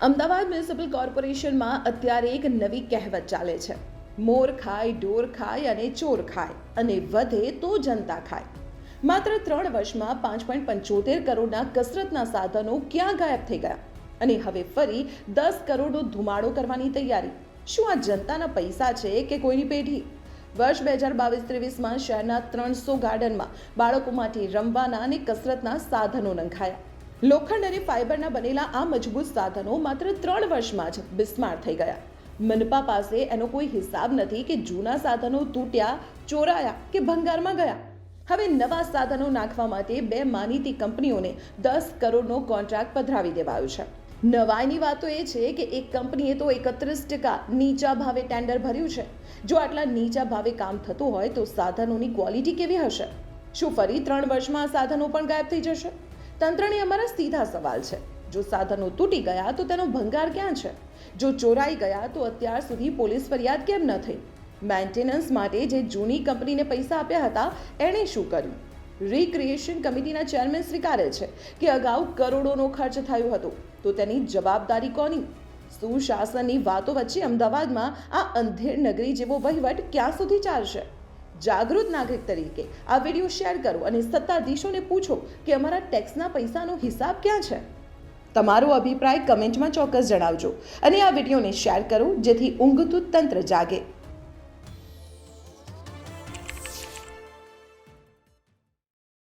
Ahmedabad municipal કોર્પોરેશનમાં અત્યારે એક નવી કહેવત ચાલે છે, મોર ખાય, ઢોર ખાય અને ચોર ખાય અને વધે તો જનતા ખાય. માત્ર 3 વર્ષમાં 5.75 કરોડના કસરતના સાધનો ક્યાં ગાયબ થઈ ગયા અને હવે ફરી 10 કરોડનો ધુમાડો કરવાની તૈયારી. શું આ જનતાના પૈસા છે કે કોઈની પેઢી? વર્ષ 2022-23માં શહેરના 300 ગાર્ડનમાં બાળકો માટે રમવાના અને કસરતના સાધનો નંખાયા. લોખંડ અને ફાઇબરના બનેલા આ મજબૂત સાધનો માત્ર 3 વર્ષમાં જ બિસ્માર થઈ ગયા. મનપા પાસે એનો કોઈ હિસાબ નથી કે જૂના સાધનો તૂટ્યા, ચોરાયા કે ભંગારમાં ગયા. હવે નવા સાધનો નાખવા માટે 2 માનીતી કંપનીઓને 10 કરોડનો કોન્ટ્રાક્ટ પધરાવી દેવાયો છે. નવાઈની વાત તો એ છે કે એક કંપનીએ તો 31% નીચા ભાવે ટેન્ડર ભર્યું છે. જો આટલા નીચા ભાવે કામ થતું હોય તો સાધનોની ક્વોલિટી કેવી હશે? શું ફરી 3 વર્ષમાં આ સાધનો પણ ગાયબ થઈ જશે? તંત્રને અમારા સીધા સવાલ છે. જો સાધનો તૂટી ગયા તો તેનો ભંગાર ક્યાં છે? જો ચોરાઈ ગયા તો અત્યાર સુધી પોલીસ ફરિયાદ કેમ ન થઈ? મેન્ટેનન્સ માટે જે જૂની કંપનીને પૈસા આપ્યા હતા એણે શું કર્યું? રિક્રિએશન કમિટીના ચેરમેન સ્વીકારે છે કે અગાઉ કરોડોનો ખર્ચ થયો હતો, તો તેની જવાબદારી કોની? સુશાસનની વાતો વચ્ચે અમદાવાદમાં આ અંધેર નગરી જેવો વહીવટ ક્યાં સુધી ચાલશે? જાગૃત નાગરિક તરીકે આ વિડીયો શેર કરો અને સત્તાધીશોને પૂછો કે અમારા ટેક્સના પૈસાનો હિસાબ ક્યાં છે? તમારો અભિપ્રાય કમેન્ટમાં ચોક્કસ જણાવજો અને આ વિડીયોને શેર કરો જેથી ઊંઘતું તંત્ર જાગે.